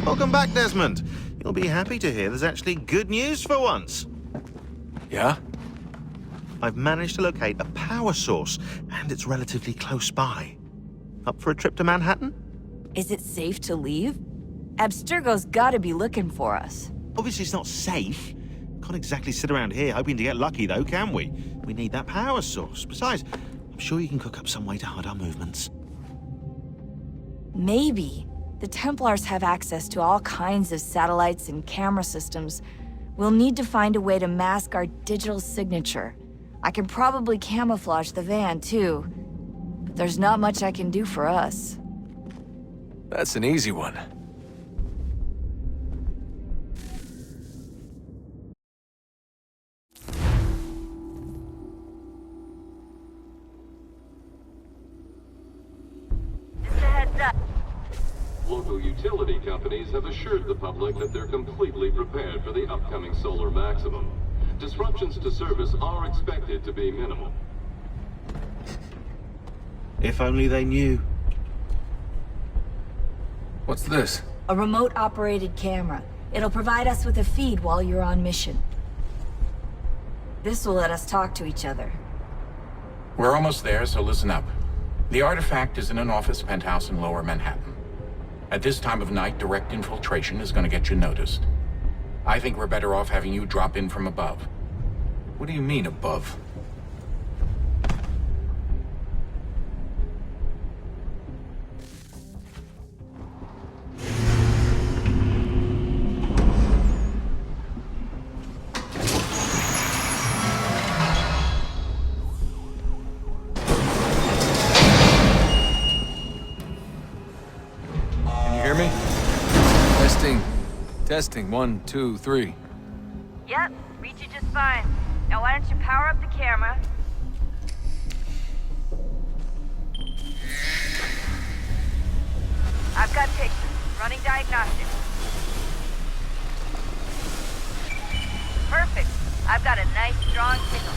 Welcome back, Desmond. You'll be happy to hear there's actually good news for once. Yeah? I've managed to locate a power source, and it's relatively close by. Up for a trip to Manhattan? Is it safe to leave? Abstergo's gotta be looking for us. Obviously it's not safe. Can't exactly sit around here hoping to get lucky, though, can we? We need that power source. Besides, I'm sure you can cook up some way to hide our movements. Maybe. The Templars have access to all kinds of satellites and camera systems. We'll need to find a way to mask our digital signature. I can probably camouflage the van, too. But there's not much I can do for us. That's an easy one. Just a heads up. Local utility companies have assured the public that they're completely prepared for the upcoming solar maximum. Disruptions to service are expected to be minimal. If only they knew. What's this? A remote-operated camera. It'll provide us with a feed while you're on mission. This will let us talk to each other. We're almost there, so listen up. The artifact is in an office penthouse in Lower Manhattan. At this time of night, direct infiltration is going to get you noticed. I think we're better off having you drop in from above. What do you mean, above? Testing, 1, 2, 3. Yep, read you just fine. Now why don't you power up the camera? I've got pictures. Running diagnostics. Perfect. I've got a nice, strong signal.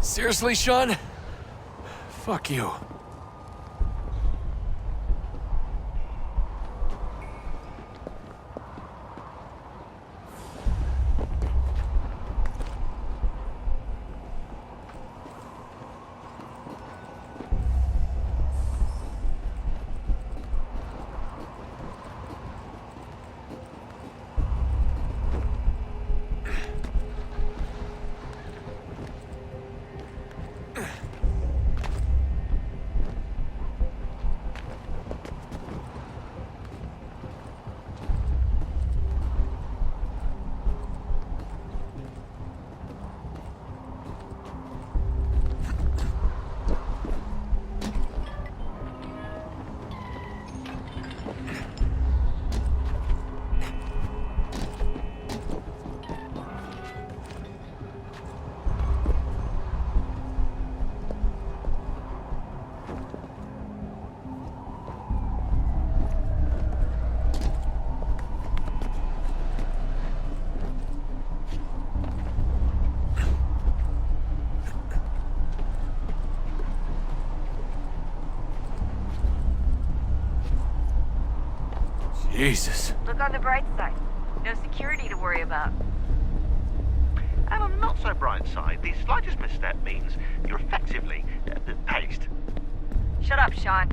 Seriously, Sean? Fuck you. Jesus. Look on the bright side. No security to worry about. And on the not so bright side, the slightest misstep means you're effectively paced. Shut up, Sean.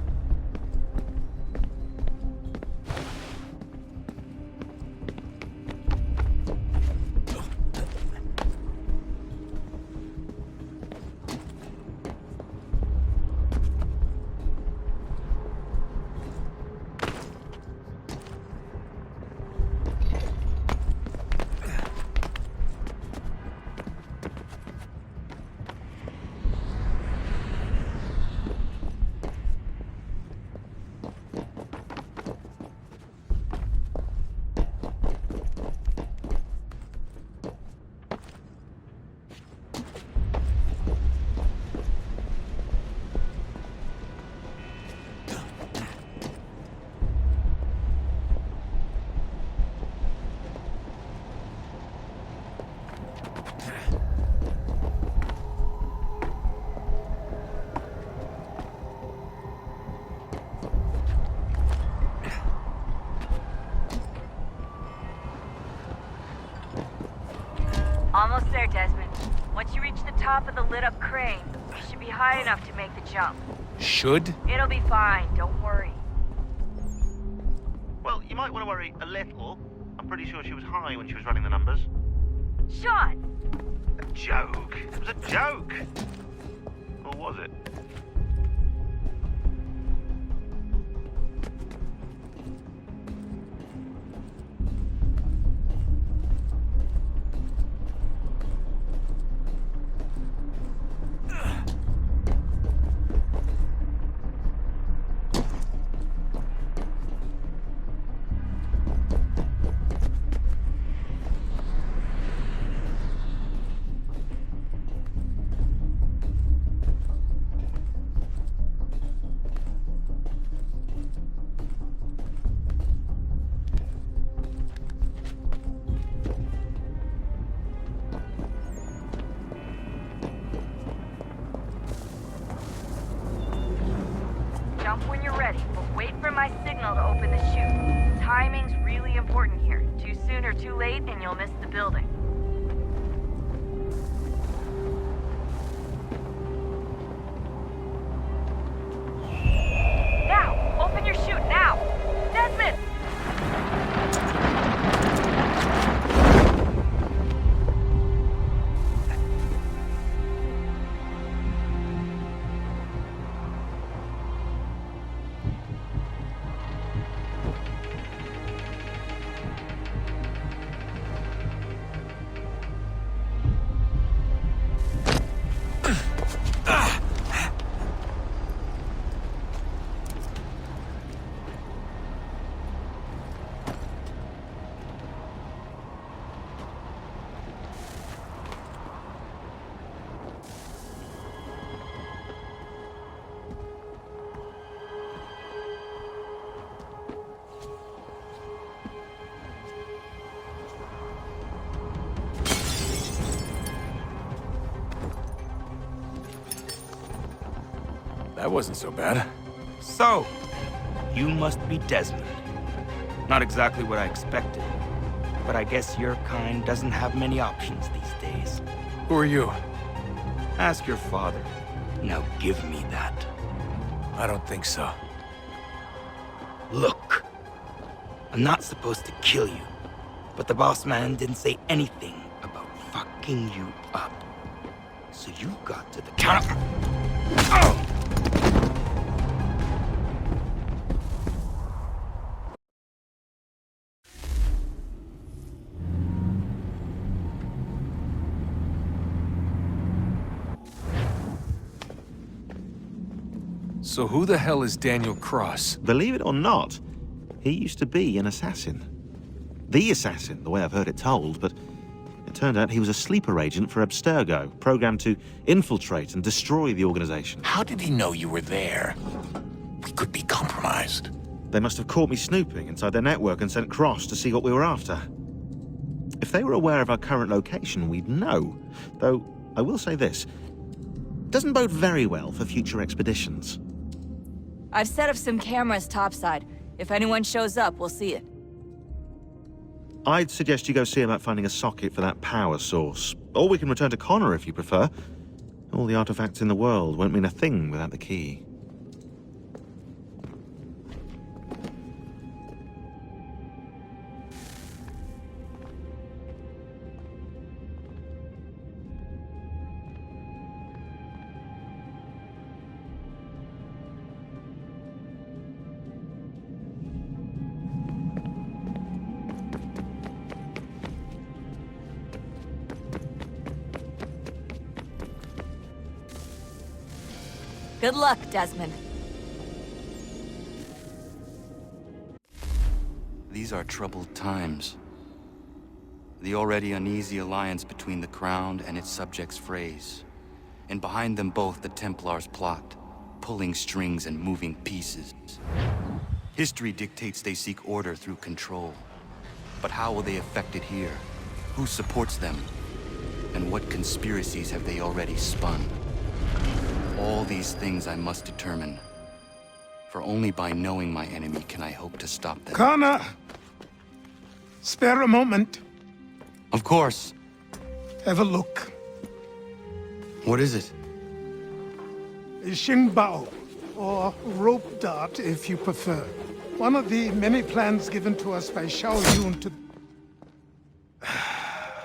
Almost there, Desmond. Once you reach the top of the lit-up crane, you should be high enough to make the jump. Should? It'll be fine, don't worry. Well, you might want to worry a little. I'm pretty sure she was high when she was running the numbers. Sean! A joke. It was a joke. Or was it? Jump when you're ready, but wait for my signal to open the chute. Timing's really important here. Too soon or too late, and you'll miss the building. Now! Open your chute, now! Desmond! That wasn't so bad. So, you must be Desmond. Not exactly what I expected, but I guess your kind doesn't have many options these days. Who are you? Ask your father. Now give me that. I don't think so. Look, I'm not supposed to kill you, but the boss man didn't say anything about fucking you up. So you got to the counter. Oh! So who the hell is Daniel Cross? Believe it or not, he used to be an assassin. The assassin, the way I've heard it told, but it turned out he was a sleeper agent for Abstergo, programmed to infiltrate and destroy the organization. How did he know you were there? We could be compromised. They must have caught me snooping inside their network and sent Cross to see what we were after. If they were aware of our current location, we'd know. Though, I will say this, doesn't bode very well for future expeditions. I've set up some cameras topside. If anyone shows up, we'll see it. I'd suggest you go see about finding a socket for that power source. Or we can return to Connor if you prefer. All the artifacts in the world won't mean a thing without the key. Good luck, Desmond. These are troubled times. The already uneasy alliance between the Crown and its subjects frays. And behind them both the Templars plot, pulling strings and moving pieces. History dictates they seek order through control. But how will they affect it here? Who supports them? And what conspiracies have they already spun? All these things I must determine. For only by knowing my enemy can I hope to stop them. Connor! Spare a moment. Of course. Have a look. What is it? A Xingbao, or rope dart if you prefer. One of the many plans given to us by Xiao Yun to...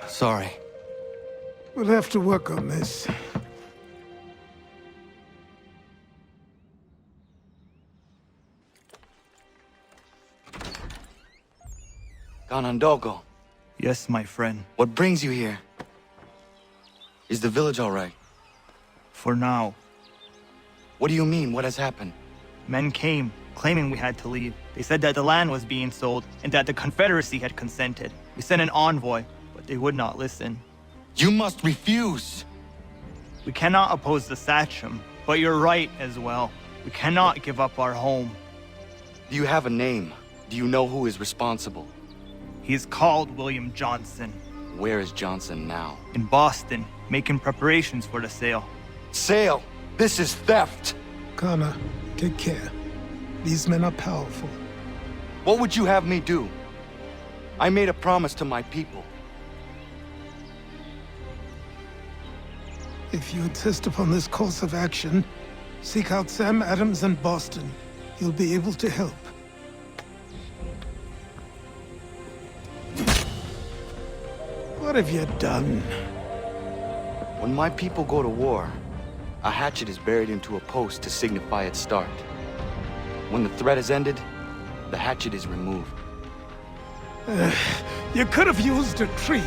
Sorry. We'll have to work on this. Ganondogo, Yes, my friend. what brings you here? Is the village all right? For now. What do you mean? What has happened? Men came, claiming we had to leave. They said that the land was being sold, and that the Confederacy had consented. We sent an envoy, but they would not listen. You must refuse! We cannot oppose the Sachem, but you're right as well. We cannot give up our home. Do you have a name? Do you know who is responsible? He is called William Johnson. Where is Johnson now? In Boston, making preparations for the sale. Sale! This is theft! Connor, take care. These men are powerful. What would you have me do? I made a promise to my people. If you insist upon this course of action, seek out Sam Adams in Boston. He'll be able to help. What have you done? When my people go to war, a hatchet is buried into a post to signify its start. When the threat is ended, the hatchet is removed. You could have used a tree.